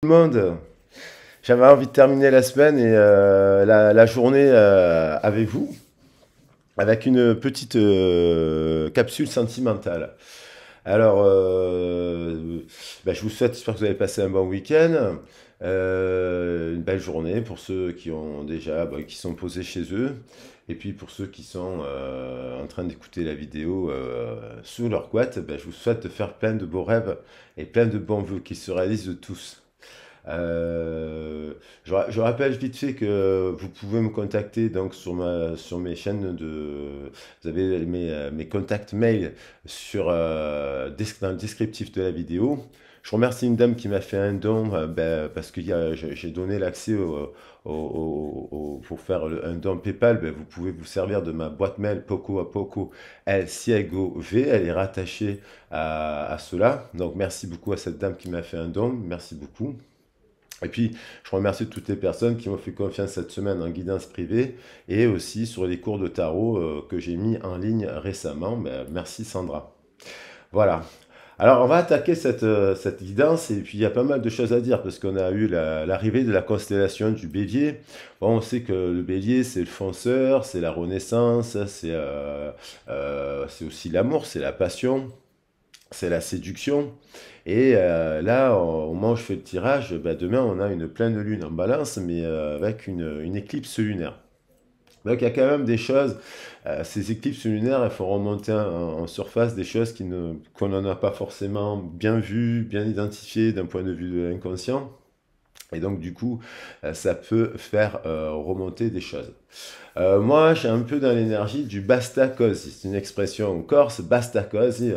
Tout le monde, j'avais envie de terminer la semaine et la journée avec vous, avec une petite capsule sentimentale. Alors, je vous souhaite, j'espère que vous avez passé un bon week-end, une belle journée pour ceux qui ont déjà, qui sont posés chez eux, et puis pour ceux qui sont en train d'écouter la vidéo sous leur couette, je vous souhaite de faire plein de beaux rêves et plein de bons vœux qui se réalisent tous. Je rappelle vite fait que vous pouvez me contacter donc sur mes chaînes de... Vous avez mes contacts mail dans le descriptif de la vidéo. Je remercie une dame qui m'a fait un don parce que j'ai donné l'accès pour faire un don PayPal. Vous pouvez vous servir de ma boîte mail Poco a Poco El Ciego V. Elle est rattachée à cela. Donc merci beaucoup à cette dame qui m'a fait un don. Merci beaucoup. Et puis, je remercie toutes les personnes qui m'ont fait confiance cette semaine en guidance privée et aussi sur les cours de tarot que j'ai mis en ligne récemment. Merci Sandra. Voilà. Alors, on va attaquer cette guidance et puis il y a pas mal de choses à dire parce qu'on a eu l'arrivée de la constellation du Bélier. Bon, on sait que le Bélier, c'est le fonceur, c'est la renaissance, c'est aussi l'amour, c'est la passion, c'est la séduction. Et là, au moment où je fais le tirage, demain, on a une pleine lune en balance, mais avec une éclipse lunaire. Donc il y a quand même des choses, ces éclipses lunaires, elles font remonter en surface des choses qu'on n'en a pas forcément bien vues, bien identifiées d'un point de vue de l'inconscient. Et donc du coup, ça peut faire remonter des choses. Moi, j'ai un peu dans l'énergie du basta così. C'est une expression en corse, basta così.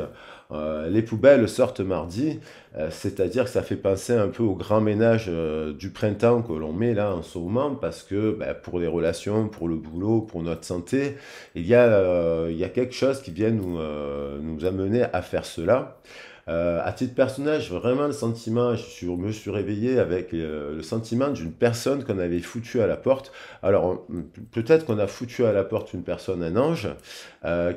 Les poubelles sortent mardi, c'est-à-dire que ça fait penser un peu au grand ménage du printemps que l'on met là en ce moment, parce que pour les relations, pour le boulot, pour notre santé, il y a quelque chose qui vient nous amener à faire cela. À titre personnel, j'ai vraiment le sentiment, me suis réveillé avec le sentiment d'une personne qu'on avait foutu à la porte. Alors, peut-être qu'on a foutu à la porte une personne, un ange,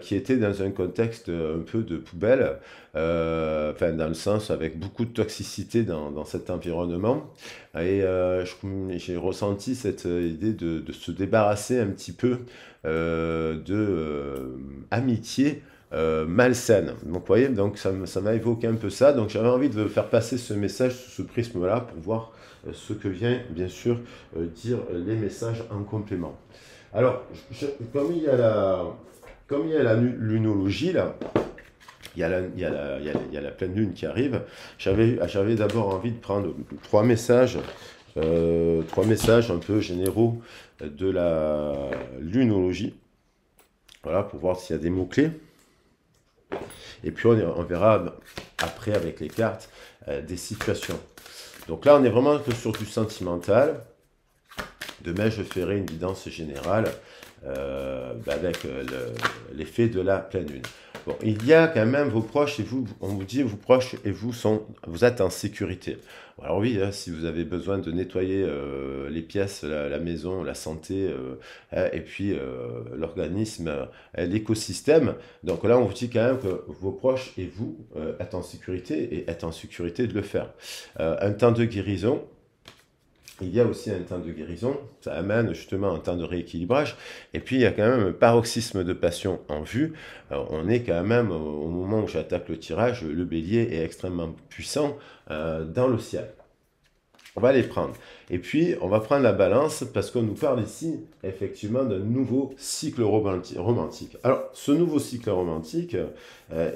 qui était dans un contexte un peu de poubelle, enfin, dans le sens avec beaucoup de toxicité dans cet environnement. Et j'ai ressenti cette idée de se débarrasser un petit peu de amitié malsaine. Donc, vous voyez, donc ça m'a évoqué un peu ça. Donc, j'avais envie de faire passer ce message sous ce prisme-là pour voir ce que vient, bien sûr, dire les messages en complément. Alors, comme il y a la lunologie, là, il y a la pleine lune qui arrive, j'avais d'abord envie de prendre trois messages un peu généraux de la lunologie. Voilà, pour voir s'il y a des mots-clés. Et puis on verra après avec les cartes des situations. Donc là, on est vraiment que sur du sentimental. Demain, je ferai une guidance générale avec l'effet de la pleine lune. Bon, il y a quand même vos proches et vous, on vous dit vos proches et vous êtes en sécurité. Alors oui, hein, si vous avez besoin de nettoyer les pièces, la maison, la santé, et puis l'organisme, l'écosystème, donc là on vous dit quand même que vos proches et vous êtes en sécurité et êtes en sécurité de le faire. Un temps de guérison. Il y a aussi un temps de guérison, ça amène justement un temps de rééquilibrage, et puis il y a quand même un paroxysme de passion en vue. On est quand même, au moment où j'attaque le tirage, le bélier est extrêmement puissant dans le ciel. On va les prendre. Et puis, on va prendre la balance parce qu'on nous parle ici, effectivement, d'un nouveau cycle romantique. Alors, ce nouveau cycle romantique,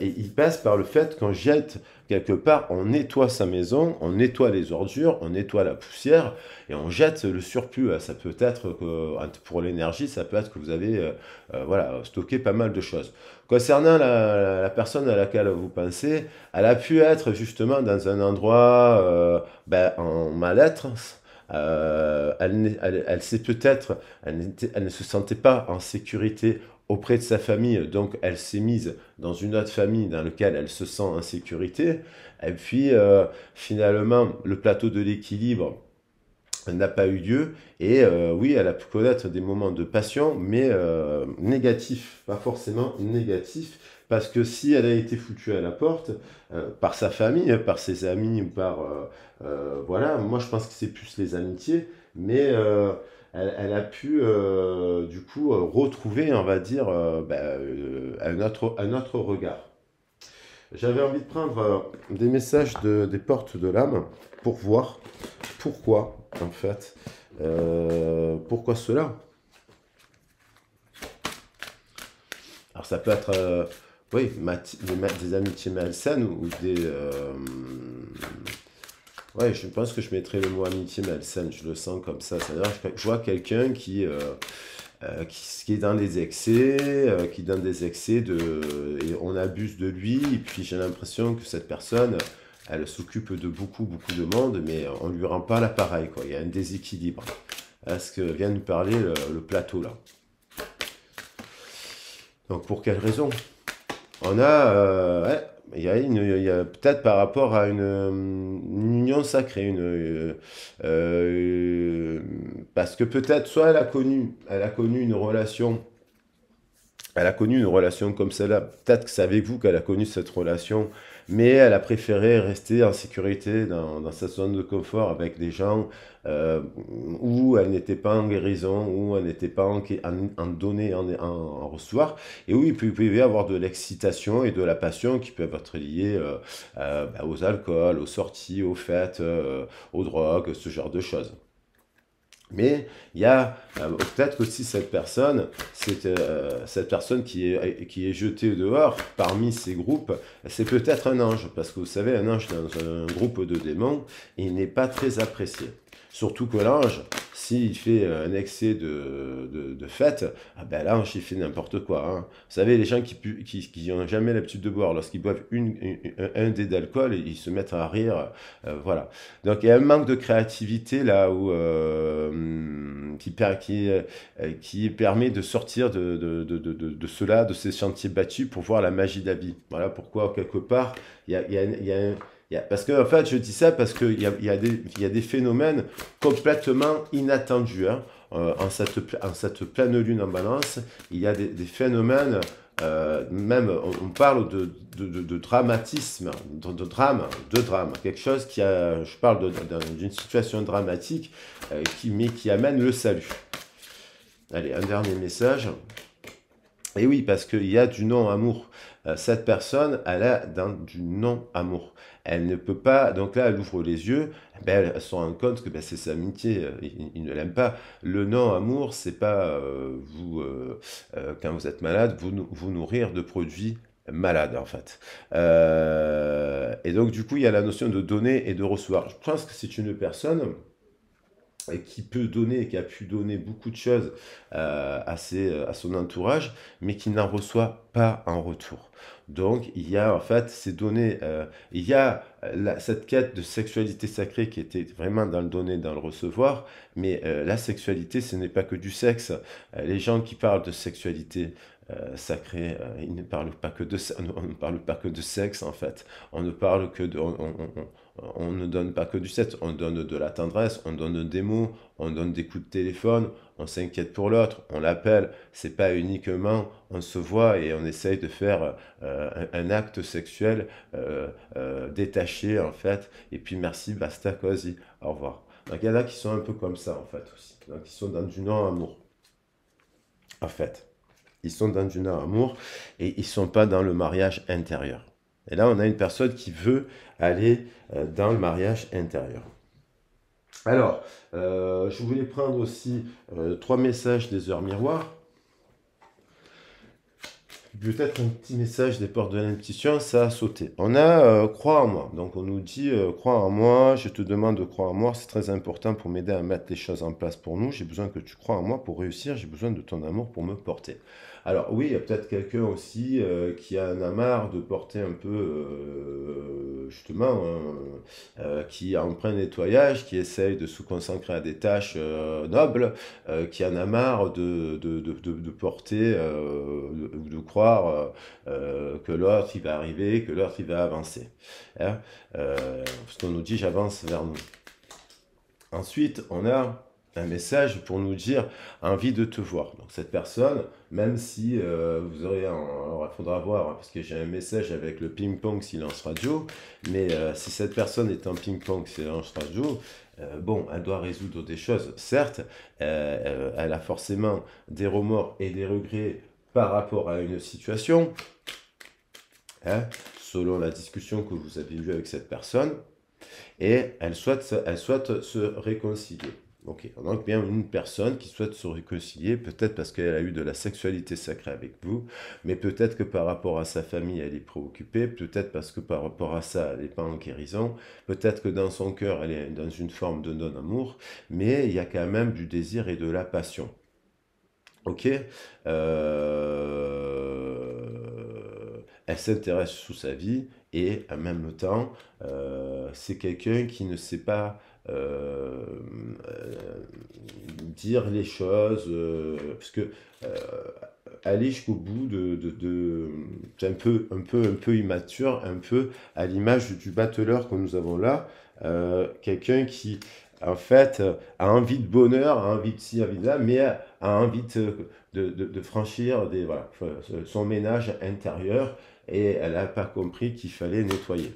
il passe par le fait qu'on jette quelque part, on nettoie sa maison, on nettoie les ordures, on nettoie la poussière et on jette le surplus. Ça peut être que, pour l'énergie, ça peut être que vous avez voilà, stocké pas mal de choses. Concernant la personne à laquelle vous pensez, elle a pu être justement dans un endroit en mal-être. Elle sait peut-être, elle ne se sentait pas en sécurité auprès de sa famille, donc elle s'est mise dans une autre famille dans laquelle elle se sent en sécurité. Et puis finalement, le plateau de l'équilibre n'a pas eu lieu. Et oui, elle a pu connaître des moments de passion, mais négatifs, pas forcément négatifs, Parce que si elle a été foutue à la porte par sa famille, par ses amis ou par... voilà, moi je pense que c'est plus les amitiés, mais elle a pu du coup retrouver, on va dire, un autre regard. J'avais envie de prendre des messages des portes de l'âme pour voir pourquoi, en fait, pourquoi cela. Alors ça peut être, oui, des amitiés malsaines ou des... ouais, je pense que je mettrais le mot amitié malsaine, je le sens comme ça. C'est-à-dire que je vois quelqu'un qui est dans des excès, qui donne des excès et on abuse de lui, et puis j'ai l'impression que cette personne, elle s'occupe de beaucoup, beaucoup de monde, mais on ne lui rend pas l'appareil, quoi. Il y a un déséquilibre. Est-ce que vient nous parler le plateau, là? Donc, pour quelle raison? On a, ouais, il y a peut-être par rapport à une union sacrée, parce que peut-être soit elle a connu une relation, elle a connu une relation comme celle-là. Peut-être que savez-vous qu'elle a connu cette relation, mais elle a préféré rester en sécurité dans sa zone de confort avec des gens où elle n'était pas en guérison, où elle n'était pas en donner, en recevoir, et où il peut y avoir de l'excitation et de la passion qui peuvent être liées aux alcools, aux sorties, aux fêtes, aux drogues, ce genre de choses. Mais il y a peut-être aussi cette personne qui est jetée dehors parmi ces groupes, c'est peut-être un ange, parce que vous savez, un ange dans un groupe de démons, il n'est pas très apprécié. Surtout que l'ange, s'il fait un excès de fête, ah ben l'ange il fait n'importe quoi. Hein. Vous savez, les gens qui n'ont jamais l'habitude de boire, lorsqu'ils boivent un dé d'alcool, ils se mettent à rire. Voilà. Donc il y a un manque de créativité là où qui permet de sortir de cela, de ces chantiers battus pour voir la magie de la vie. Voilà pourquoi quelque part parce que en fait je dis ça parce qu'il y a des phénomènes complètement inattendus. Hein. En cette pleine lune en balance, il y a des phénomènes même on parle de dramatisme, de drame, quelque chose je parle d'une situation dramatique mais qui amène le salut. Allez, un dernier message. Et oui, parce qu'il y a du non-amour. Cette personne, elle a du non-amour. Elle ne peut pas, donc là, elle ouvre les yeux, ben, elle se rend compte que ben, c'est sa amitié, il ne l'aime pas. Le non-amour, c'est pas quand vous êtes malade, vous nourrir de produits malades, en fait. Et donc, du coup, il y a la notion de donner et de recevoir. Je pense que c'est une personne et qui peut donner, qui a pu donner beaucoup de choses à son entourage, mais qui n'en reçoit pas en retour. Donc, il y a en fait ces données, il y a cette quête de sexualité sacrée qui était vraiment dans le donner, dans le recevoir, mais la sexualité, ce n'est pas que du sexe. Les gens qui parlent de sexualité sacrée, ils ne parlent pas que on ne parle pas que de sexe en fait. On ne parle que on ne donne pas que du sexe, on donne de la tendresse, on donne des mots, on donne des coups de téléphone, on s'inquiète pour l'autre, on l'appelle. C'est pas uniquement on se voit et on essaye de faire un acte sexuel détaché en fait. Et puis merci, basta, cosy, au revoir. Donc il y en a qui sont un peu comme ça en fait aussi. Donc ils sont dans du non-amour en fait. Ils sont dans du non-amour et ils ne sont pas dans le mariage intérieur. Et là, on a une personne qui veut aller dans le mariage intérieur. Alors, je voulais prendre aussi 3 messages des heures miroirs. Peut-être un petit message des portes de l'intuition, ça a sauté. On a crois en moi. Donc on nous dit crois en moi, je te demande de croire en moi, c'est très important pour m'aider à mettre les choses en place pour nous. J'ai besoin que tu crois en moi pour réussir, j'ai besoin de ton amour pour me porter. Alors oui, il y a peut-être quelqu'un aussi qui en a marre de porter un peu, justement, qui est en plein nettoyage, qui essaye de se consacrer à des tâches nobles, qui en a marre de porter ou de croire que l'autre il va arriver, que l'autre il va avancer. Hein. Parce qu'on nous dit j'avance vers nous. Ensuite, on a un message pour nous dire envie de te voir. Donc cette personne, même si vous aurez alors il faudra voir, hein, parce que j'ai un message avec le ping-pong silence radio, mais si cette personne est en ping-pong silence radio, bon, elle doit résoudre des choses, certes, elle a forcément des remords et des regrets par rapport à une situation, hein, selon la discussion que vous avez eue avec cette personne, et elle souhaite se réconcilier. Ok, donc bien une personne qui souhaite se réconcilier, peut-être parce qu'elle a eu de la sexualité sacrée avec vous, mais peut-être que par rapport à sa famille, elle est préoccupée, peut-être parce que par rapport à ça, elle n'est pas en guérison, peut-être que dans son cœur, elle est dans une forme de non-amour, mais il y a quand même du désir et de la passion. Ok. Elle s'intéresse sous sa vie et en même temps, c'est quelqu'un qui ne sait pas dire les choses, parce que aller jusqu'au bout c'est un peu immature, un peu à l'image du battleur que nous avons là, quelqu'un qui en fait a envie de bonheur, a envie de ci, envie de là, mais a envie de franchir voilà, son ménage intérieur et elle n'a pas compris qu'il fallait nettoyer.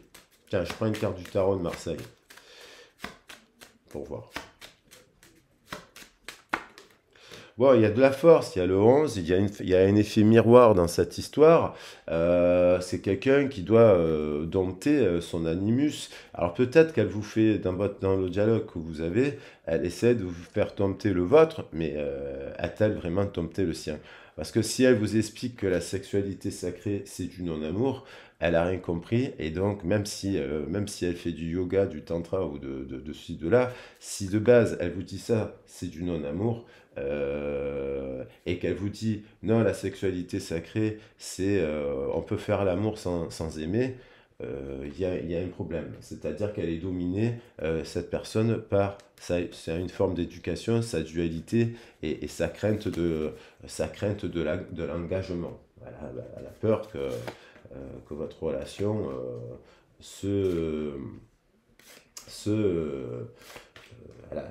Tiens, je prends une carte du tarot de Marseille pour voir. Bon, il y a de la force, il y a le 11, il y a un effet miroir dans cette histoire. C'est quelqu'un qui doit dompter son animus. Alors peut-être qu'elle vous fait, dans le dialogue que vous avez, elle essaie de vous faire dompter le vôtre, mais a-t-elle vraiment dompté le sien? Parce que si elle vous explique que la sexualité sacrée, c'est du non-amour, elle n'a rien compris. Et donc, même si elle fait du yoga, du tantra ou de ci, de là, si de base, elle vous dit ça, c'est du non-amour, et qu'elle vous dit non, la sexualité sacrée, c'est on peut faire l'amour sans aimer, il y a un problème. C'est-à-dire qu'elle est dominée, cette personne, par c'est une forme d'éducation, sa dualité et sa crainte de l'engagement. Elle a peur que votre relation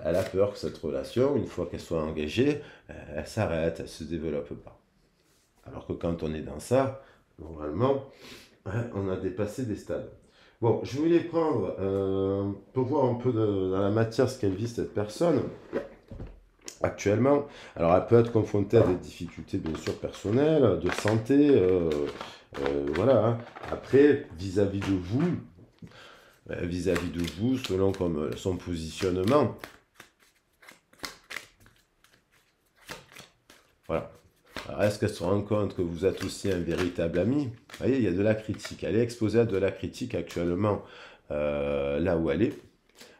elle a peur que cette relation, une fois qu'elle soit engagée, elle s'arrête, elle ne se développe pas. Alors que quand on est dans ça, normalement, on a dépassé des stades. Bon, je voulais prendre, pour voir un peu dans la matière ce qu'elle vit cette personne, actuellement. Alors, elle peut être confrontée à des difficultés, bien sûr, personnelles, de santé, voilà. Hein. Après, vis-à-vis de vous, selon comme son positionnement. Voilà. Alors, est-ce qu'elle se rend compte que vous êtes aussi un véritable ami? Vous voyez, il y a de la critique. Elle est exposée à de la critique actuellement là où elle est.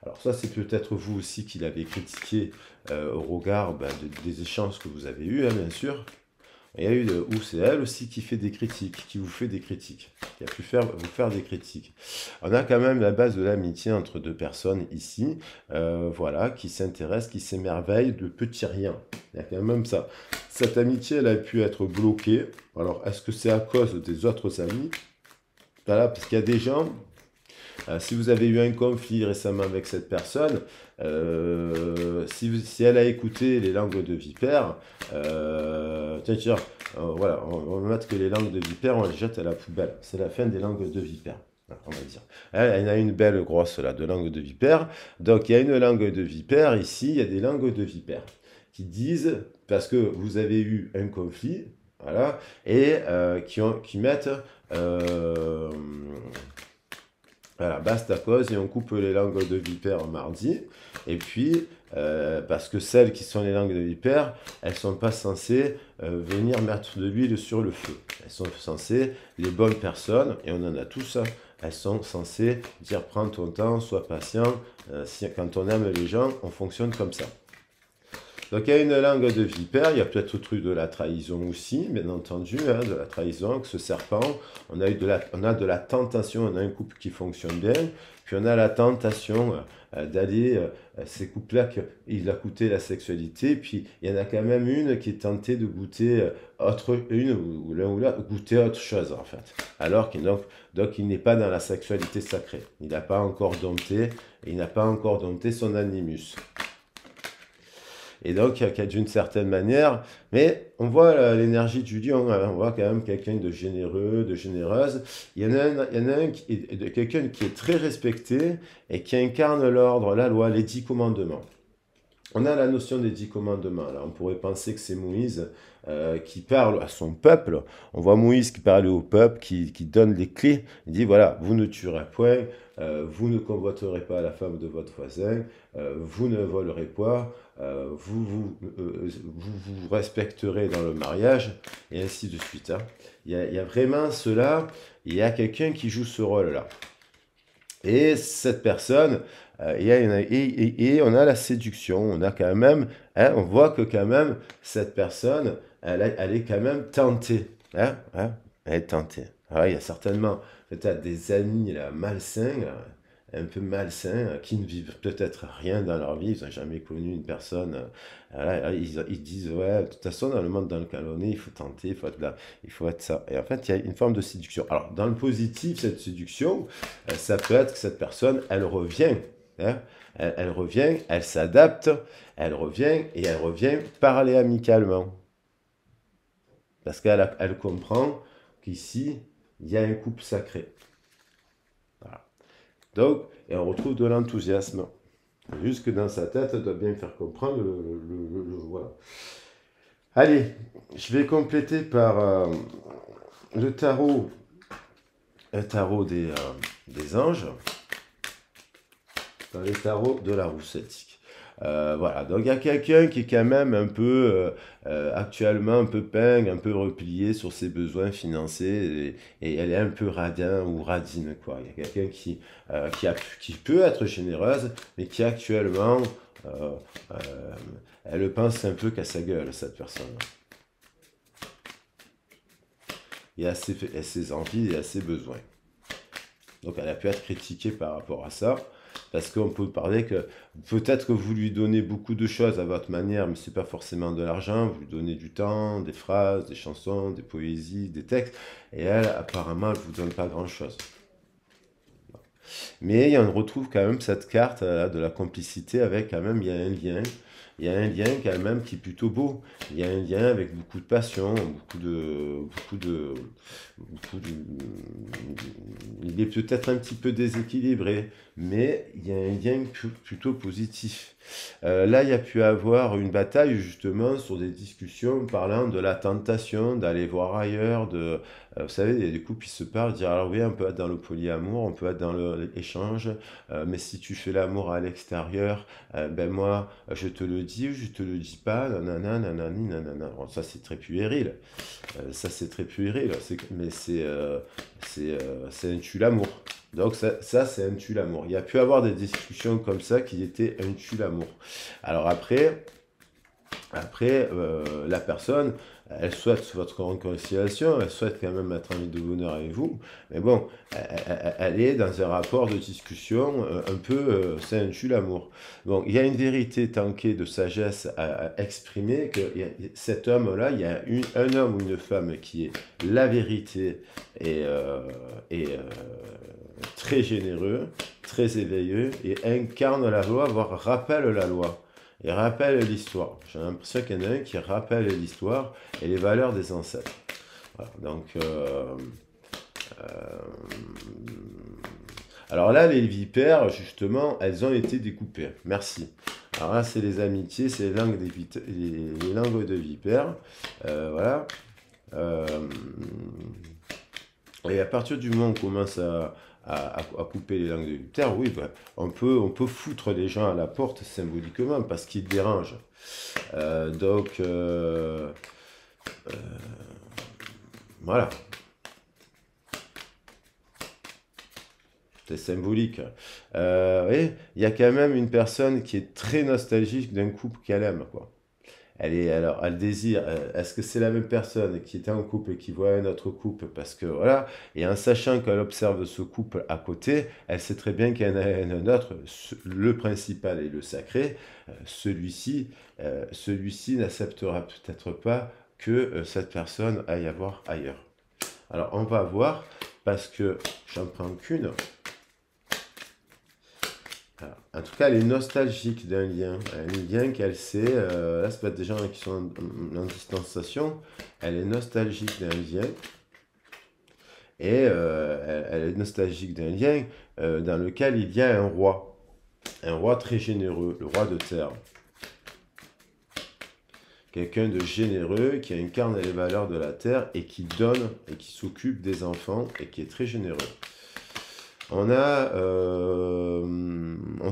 Alors ça, c'est peut-être vous aussi qui l'avez critiqué au regard des échanges que vous avez eus, hein, bien sûr. Il y a eu ou c'est elle aussi qui fait des critiques, qui vous fait des critiques, qui a pu vous faire des critiques. On a quand même la base de l'amitié entre deux personnes ici, voilà, qui s'intéressent, qui s'émerveillent de petits riens. Il y a quand même ça. Cette amitié, elle a pu être bloquée. Alors, est-ce que c'est à cause des autres amis? Voilà, parce qu'il y a des gens... si vous avez eu un conflit récemment avec cette personne, si elle a écouté les langues de vipère, voilà, on va mettre que les langues de vipère, on les jette à la poubelle. C'est la fin des langues de vipère, on va dire. Elle a une belle grosse là, de langue de vipère. Donc il y a une langue de vipère, ici, il y a des langues de vipère qui disent, parce que vous avez eu un conflit, voilà, et qui mettent... voilà, basta cause et on coupe les langues de vipère mardi. Et puis, parce que celles qui sont les langues de vipère, elles ne sont pas censées venir mettre de l'huile sur le feu. Elles sont censées, les bonnes personnes, et on en a tous, hein, elles sont censées dire prends ton temps, sois patient. Quand on aime les gens, on fonctionne comme ça. Donc il y a une langue de vipère, il y a peut-être le truc de la trahison aussi, bien entendu, hein, de la trahison, que ce serpent, on a de la tentation, on a un couple qui fonctionne bien, puis on a la tentation d'aller, ces couples-là, il a coûté la sexualité, puis il y en a quand même une qui est tentée de goûter ou l'un ou l'autre, goûter autre chose en fait. Alors qu'il donc il n'est pas dans la sexualité sacrée, il n'a pas encore dompté son animus. Et donc, d'une certaine manière, mais on voit l'énergie du lion, hein, on voit quand même quelqu'un de généreux, de généreuse. Il y en a quelqu'un qui est très respecté et qui incarne l'ordre, la loi, les 10 commandements. On a la notion des 10 commandements. Là, on pourrait penser que c'est Moïse qui parle à son peuple. On voit Moïse qui parle au peuple, qui donne les clés. Il dit, voilà, vous ne tuerez point, vous ne convoiterez pas la femme de votre voisin, vous ne volerez pas, vous respecterez dans le mariage, et ainsi de suite. Hein. Il y a vraiment cela, il y a quelqu'un qui joue ce rôle-là. Et cette personne, et on a la séduction, on a quand même, hein, on voit que quand même, cette personne, elle est quand même tentée. Hein, hein, elle est tentée. Alors, il y a certainement peut-être des amis là, malsains, là, un peu malsains, qui ne vivent peut-être rien dans leur vie, ils n'ont jamais connu une personne. Là, ils disent, ouais, de toute façon, dans le monde dans lequel on est, il faut tenter, il faut être ça. Et en fait, il y a une forme de séduction. Alors, dans le positif, cette séduction, ça peut être que cette personne, elle revient. Hein, elle revient, elle s'adapte, elle revient, et elle revient parler amicalement. Parce qu'elle comprend qu'ici, il y a un couple sacré. Voilà. Donc, et on retrouve de l'enthousiasme. Juste que dans sa tête, elle doit bien faire comprendre voilà. Allez, je vais compléter par le tarot des anges, dans les tarots de la roue celtique. Voilà, donc il y a quelqu'un qui est quand même un peu, actuellement un peu peigne, un peu replié sur ses besoins financiers, et elle est un peu radin ou radine, quoi. Il y a quelqu'un qui peut être généreuse, mais qui actuellement, elle pense un peu qu'à sa gueule, cette personne. Il y a ses envies et à ses besoins. Donc elle a pu être critiquée par rapport à ça. Parce qu'on peut parler que peut-être que vous lui donnez beaucoup de choses à votre manière, mais ce n'est pas forcément de l'argent. Vous lui donnez du temps, des phrases, des chansons, des poésies, des textes. Et elle, apparemment, elle ne vous donne pas grand-chose. Mais on retrouve quand même cette carte là, de la complicité avec quand même, il y a un lien. Il y a un lien quand même qui est plutôt beau. Il y a un lien avec beaucoup de passion, il est peut-être un petit peu déséquilibré, mais il y a un lien plutôt positif. Là, il y a pu avoir une bataille justement sur des discussions parlant de la tentation d'aller voir ailleurs, vous savez, il y a des couples qui se parlent, dire alors oui, on peut être dans le polyamour, on peut être dans l'échange, mais si tu fais l'amour à l'extérieur, ben moi, je te le dis ou je te le dis pas, nanana, nanani, nanana. Bon, ça, c'est très puéril. Ça, c'est très puéril. Mais c'est un tue-l'amour. Donc ça c'est un tue-l'amour. Il y a pu avoir des discussions comme ça qui étaient un tue-l'amour. Alors après la personne, elle souhaite votre réconciliation, elle souhaite quand même être en vie de bonheur avec vous, mais bon, elle est dans un rapport de discussion un peu, c'est un tue-l'amour. Bon, il y a une vérité tankée de sagesse à exprimer, que cet homme-là, il y a un homme ou une femme qui est la vérité et très généreux, très éveilleux, et incarne la loi, voire rappelle la loi. Et rappelle l'histoire. J'ai l'impression qu'il y en a un qui rappelle l'histoire et les valeurs des ancêtres. Voilà, donc, alors là, les vipères, justement, elles ont été découpées. Merci. Alors là, c'est les amitiés, c'est les langues de vipères. Voilà. Et à partir du moment où on commence à couper les langues de vipère, oui, ben, on peut foutre les gens à la porte symboliquement parce qu'ils dérangent. Donc, voilà, c'est symbolique. Oui, il y a quand même une personne qui est très nostalgique d'un couple qu'elle aime, quoi. Elle désire, est-ce que c'est la même personne qui était en couple et qui voit un autre couple? Parce que voilà, et en sachant qu'elle observe ce couple à côté, elle sait très bien qu'il y en a un autre, le principal et le sacré, celui-ci n'acceptera peut-être pas que cette personne aille à voir ailleurs. Alors on va voir, parce que j'en prends qu'une. Alors, en tout cas, elle est nostalgique d'un lien. Un lien qu'elle sait, là, c'est pas des gens qui sont en distanciation. Elle est nostalgique d'un lien. Et elle est nostalgique d'un lien dans lequel il y a un roi. Un roi très généreux, le roi de terre. Quelqu'un de généreux qui incarne les valeurs de la terre et qui donne et qui s'occupe des enfants et qui est très généreux. On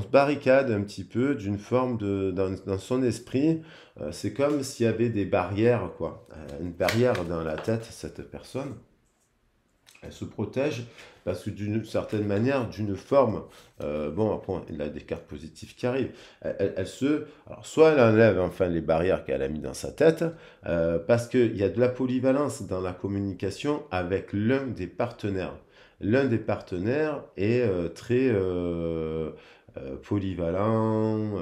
se barricade un petit peu d'une forme dans son esprit. C'est comme s'il y avait des barrières, quoi. Une barrière dans la tête, cette personne. Elle se protège parce que d'une certaine manière, d'une forme, bon, après, il a des cartes positives qui arrivent. Alors, soit elle enlève enfin les barrières qu'elle a mis dans sa tête, parce qu'il y a de la polyvalence dans la communication avec l'un des partenaires. L'un des partenaires est très polyvalent,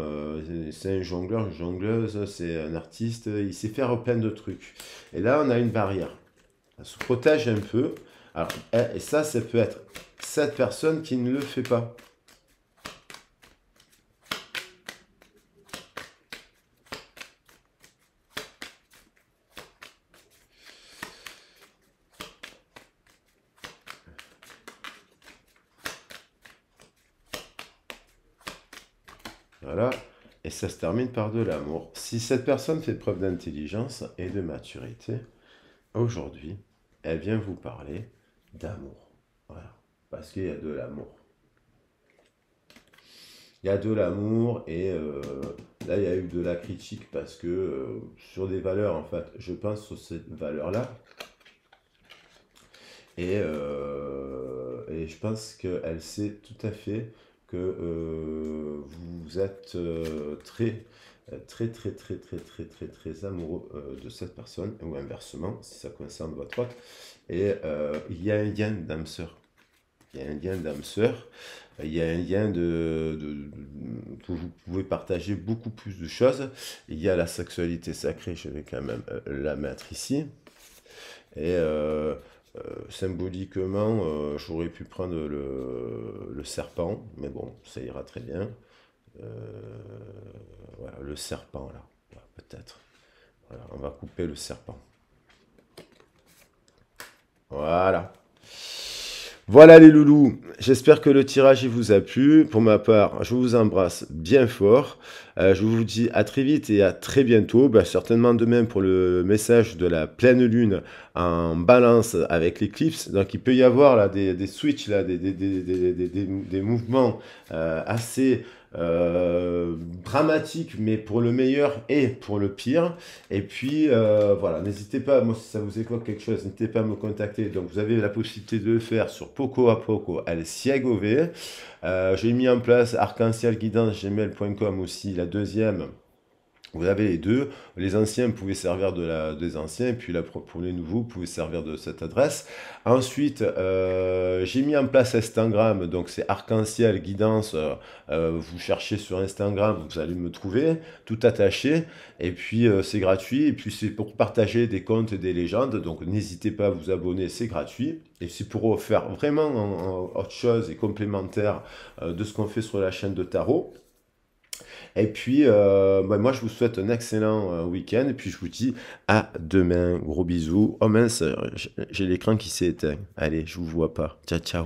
c'est un jongleur, une jongleuse, c'est un artiste, il sait faire plein de trucs. Et là, on a une barrière. Elle se protège un peu. Alors, et ça peut être cette personne qui ne le fait pas. Voilà. Et ça se termine par de l'amour. Si cette personne fait preuve d'intelligence et de maturité, aujourd'hui, elle vient vous parler d'amour. Voilà. Parce qu'il y a de l'amour. Il y a de l'amour et là, il y a eu de la critique parce que sur des valeurs, en fait, je pense sur cette valeur-là. Et je pense qu'elle sait tout à fait que vous êtes très amoureux de cette personne, ou inversement, si ça concerne votre autre. Et il y a un lien d'âme sœur. Il y a un lien d'âme sœur. Il y a un lien où vous pouvez partager beaucoup plus de choses. Il y a la sexualité sacrée, je vais quand même la mettre ici. Et symboliquement, j'aurais pu prendre le serpent, mais bon, ça ira très bien. Voilà, le serpent, là, voilà, peut-être. Voilà, on va couper le serpent. Voilà. Voilà les loulous, j'espère que le tirage vous a plu. Pour ma part, je vous embrasse bien fort. Je vous dis à très vite et à très bientôt. Certainement demain pour le message de la pleine lune en balance avec l'éclipse. Donc il peut y avoir là des switches, là, des mouvements assez dramatiques, mais pour le meilleur et pour le pire. Et puis voilà, n'hésitez pas, moi si ça vous évoque quelque chose, n'hésitez pas à me contacter. Donc vous avez la possibilité de le faire sur Poco a Poco El Ciegove. J'ai mis en place arc-en-ciel-guidance-gmail.com aussi, la deuxième. Vous avez les deux. Les anciens, vous pouvez servir des anciens. Et puis là, pour les nouveaux, vous pouvez servir de cette adresse. Ensuite, j'ai mis en place Instagram. Donc, c'est Arc-en-Ciel Guidance. Vous cherchez sur Instagram, vous allez me trouver. Tout attaché. Et puis, c'est gratuit. Et puis, c'est pour partager des contes et des légendes. Donc, n'hésitez pas à vous abonner. C'est gratuit. Et c'est pour faire vraiment autre chose et complémentaire de ce qu'on fait sur la chaîne de tarot. Et puis, moi, je vous souhaite un excellent week-end. Et puis, je vous dis à demain. Gros bisous. Oh mince, j'ai l'écran qui s'est éteint. Allez, je vous vois pas. Ciao, ciao.